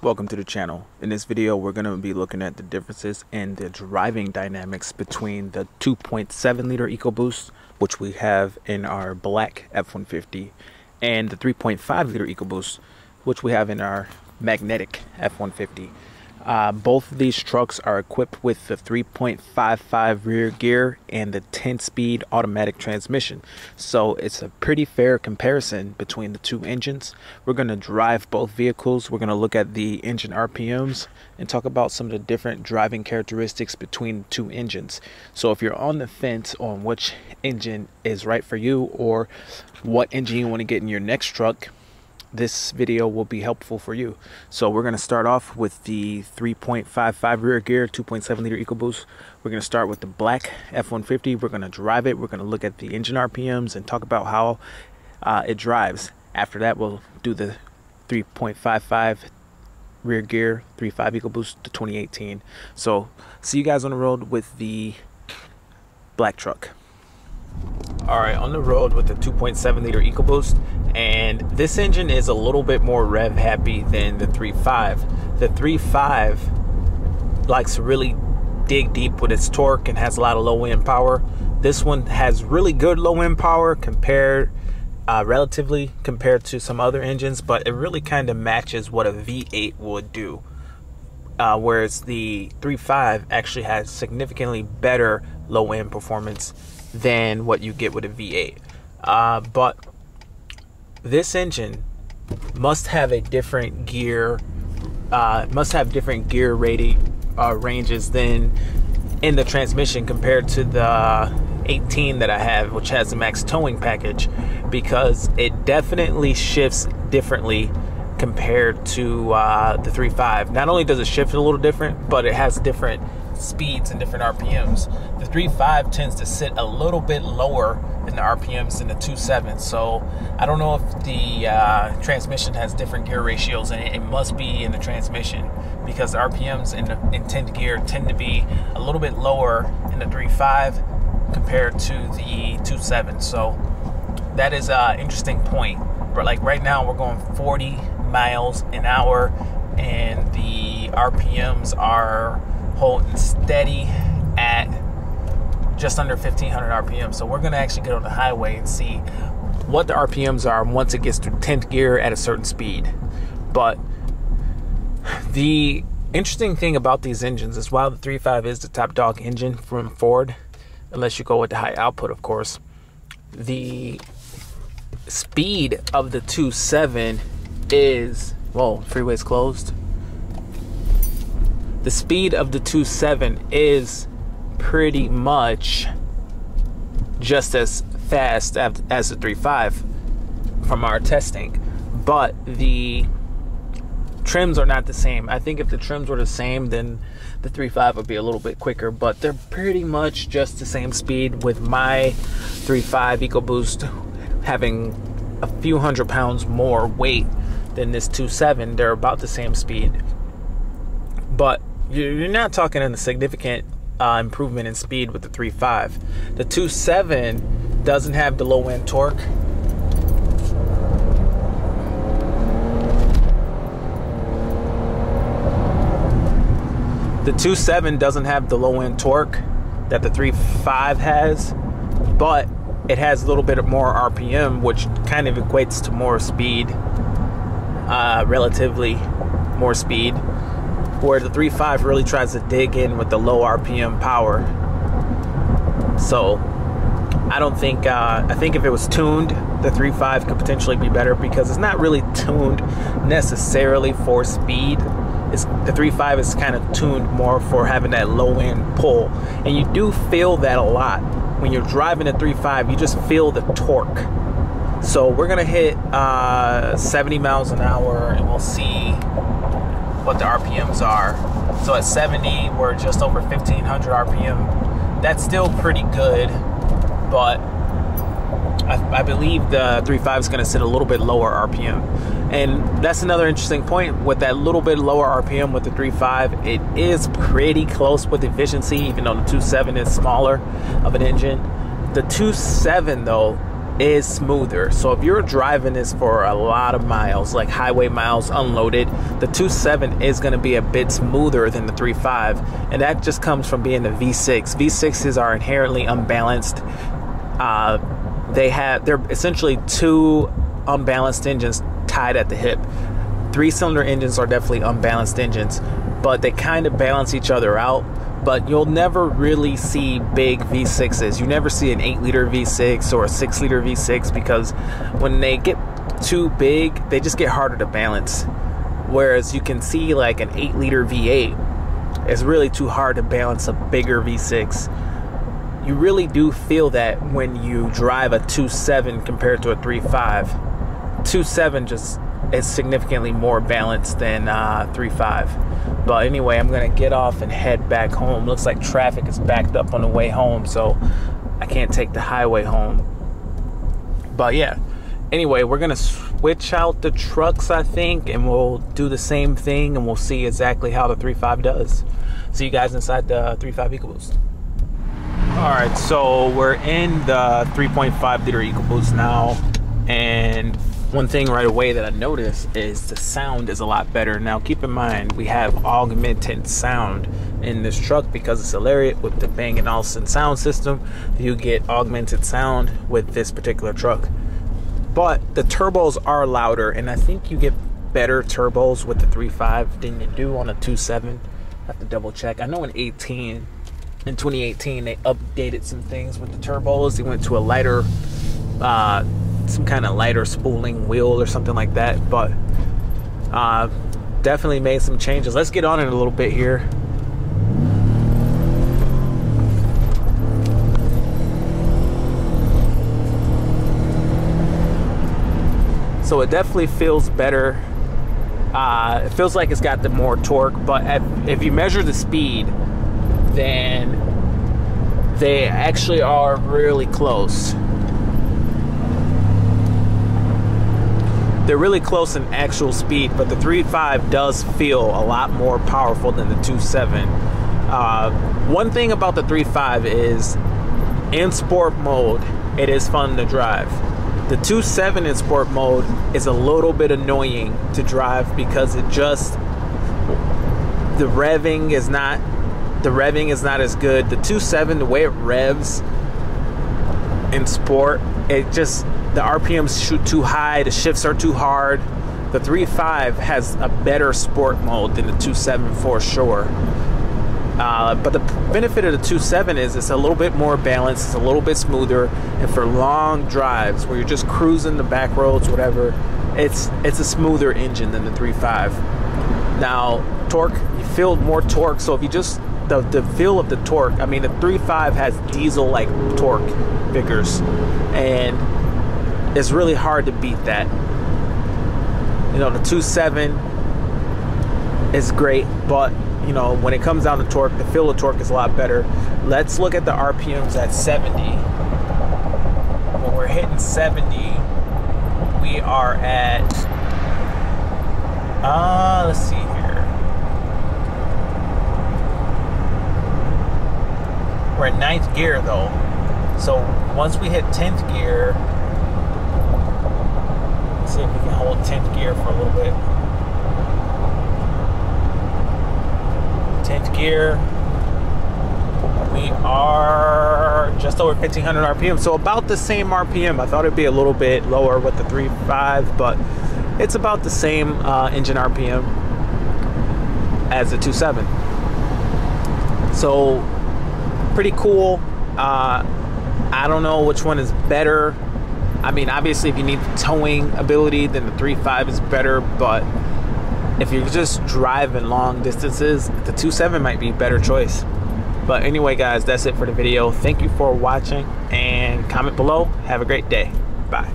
Welcome to the channel. In this video we're going to be looking at the differences in the driving dynamics between the 2.7 liter EcoBoost, which we have in our black F-150, and the 3.5 liter EcoBoost, which we have in our magnetic F-150. Both of these trucks are equipped with the 3.55 rear gear and the 10-speed automatic transmission. So it's a pretty fair comparison between the two engines. We're going to drive both vehicles. We're going to look at the engine RPMs and talk about some of the different driving characteristics between the two engines. So if you're on the fence on which engine is right for you or what engine you want to get in your next truck, this video will be helpful for you. So we're going to start off with the 3.55 rear gear 2.7 liter EcoBoost. We're going to start with the black F-150. We're going to drive it. We're going to look at the engine RPMs and talk about how it drives. After that, we'll do the 3.55 rear gear 3.5 EcoBoost to 2018. So see you guys on the road with the black truck. All right, on the road with the 2.7 liter EcoBoost, and this engine is a little bit more rev happy than the 3.5. The 3.5 likes to really dig deep with its torque and has a lot of low end power. This one has really good low end power relatively compared to some other engines, but it really kind of matches what a V8 would do. Whereas the 3.5 actually has significantly better low end performance than what you get with a V8. But this engine must have a different gear, ranges than in the transmission compared to the 18 that I have, which has the max towing package, because it definitely shifts differently compared to the 3.5. Not only does it shift a little different, but it has different speeds and different RPMs. The 3.5 tends to sit a little bit lower in the RPMs than the 2.7, so I don't know if the transmission has different gear ratios, and it must be in the transmission, because the RPMs in 10th gear tend to be a little bit lower in the 3.5 compared to the 2.7. So that is an interesting point. But like right now we're going 40 miles an hour and the RPMs are holding steady at just under 1500 RPM. So we're going to actually get on the highway and see what the RPMs are once it gets to 10th gear at a certain speed. But the interesting thing about these engines is, while the 3.5 is the top dog engine from Ford, unless you go with the high output, of course, the speed of the 2.7 is, whoa, freeway's closed. The speed of the 2.7 is pretty much just as fast as the 3.5 from our testing, but the trims are not the same. I think if the trims were the same, then the 3.5 would be a little bit quicker, but they're pretty much just the same speed, with my 3.5 EcoBoost having a few hundred pounds more weight than this 2.7. They're about the same speed, but you're not talking a significant improvement in speed with the 3.5. The 2.7 doesn't have the low end torque. The 2.7 doesn't have the low end torque that the 3.5 has, but it has a little bit more RPM, which kind of equates to more speed, relatively more speed, where the 3.5 really tries to dig in with the low RPM power. So I don't think, I think if it was tuned, the 3.5 could potentially be better, because it's not really tuned necessarily for speed. The 3.5 is kind of tuned more for having that low end pull, and you do feel that a lot when you're driving a 3.5. You just feel the torque. So we're gonna hit 70 miles an hour and we'll see what the RPMs are. So at 70 we're just over 1500 RPM. That's still pretty good, but I believe the 3.5 is going to sit a little bit lower RPM. And that's another interesting point. With that little bit lower RPM with the 3.5, it is pretty close with efficiency, even though the 2.7 is smaller of an engine. The 2.7 though is smoother. So if you're driving this for a lot of miles, like highway miles unloaded, the 2.7 is going to be a bit smoother than the 3.5, and that just comes from being the V6. V6s are inherently unbalanced. They're essentially two unbalanced engines tied at the hip. 3-cylinder engines are definitely unbalanced engines, but they kind of balance each other out. But you'll never really see big V6s. You never see an 8-liter V6 or a 6-liter V6, because when they get too big, they just get harder to balance. Whereas you can see like an 8-liter V8, it's really too hard to balance a bigger V6. You really do feel that when you drive a 2.7 compared to a 3.5. 2.7 just is significantly more balanced than 3.5. But anyway, I'm gonna get off and head back home. Looks like traffic is backed up on the way home, so I can't take the highway home. But yeah, anyway, we're gonna switch out the trucks, I think, and we'll do the same thing, and we'll see exactly how the 3.5 does. See you guys inside the 3.5 EcoBoost. All right, so we're in the 3.5 liter EcoBoost now, and one thing right away that I noticed is the sound is a lot better. Now keep in mind, we have augmented sound in this truck because it's a Lariat with the Bang & Olufsen sound system. You get augmented sound with this particular truck. But the turbos are louder, and I think you get better turbos with the 3.5 than you do on a 2.7. I have to double check. I know in 2018 they updated some things with the turbos. They went to a lighter some kind of lighter spooling wheel or something like that, but definitely made some changes. Let's get on it a little bit here. So it definitely feels better. It feels like it's got the more torque, but if you measure the speed, then they actually are really close. They're really close in actual speed, but the 3.5 does feel a lot more powerful than the 2.7. One thing about the 3.5 is in sport mode, it is fun to drive. The 2.7 in sport mode is a little bit annoying to drive because it just, the revving is not as good. The 2.7, the way it revs in sport, it just, the RPMs shoot too high, the shifts are too hard. The 3.5 has a better sport mode than the 2.7 for sure. But the benefit of the 2.7 is it's a little bit more balanced, it's a little bit smoother, and for long drives where you're just cruising the back roads, whatever, it's a smoother engine than the 3.5. Now, torque, you feel more torque, so if you just, the feel of the torque, I mean, the 3.5 has diesel-like torque figures, and it's really hard to beat that. You know, the 2.7 is great, but you know, when it comes down to torque, the feel of torque is a lot better. Let's look at the RPMs at 70. When we're hitting 70, we are at, let's see here. We're at 9th gear though. So once we hit 10th gear, let's see if we can hold 10th gear for a little bit. 10th gear, we are just over 1500 RPM, so about the same RPM. I thought it'd be a little bit lower with the 3.5, but it's about the same engine RPM as the 2.7. So pretty cool. I don't know which one is better. I mean, obviously if you need towing ability, then the 3.5 is better, but if you're just driving long distances, the 2.7 might be a better choice. But anyway, guys, that's it for the video. Thank you for watching, and comment below. Have a great day. Bye.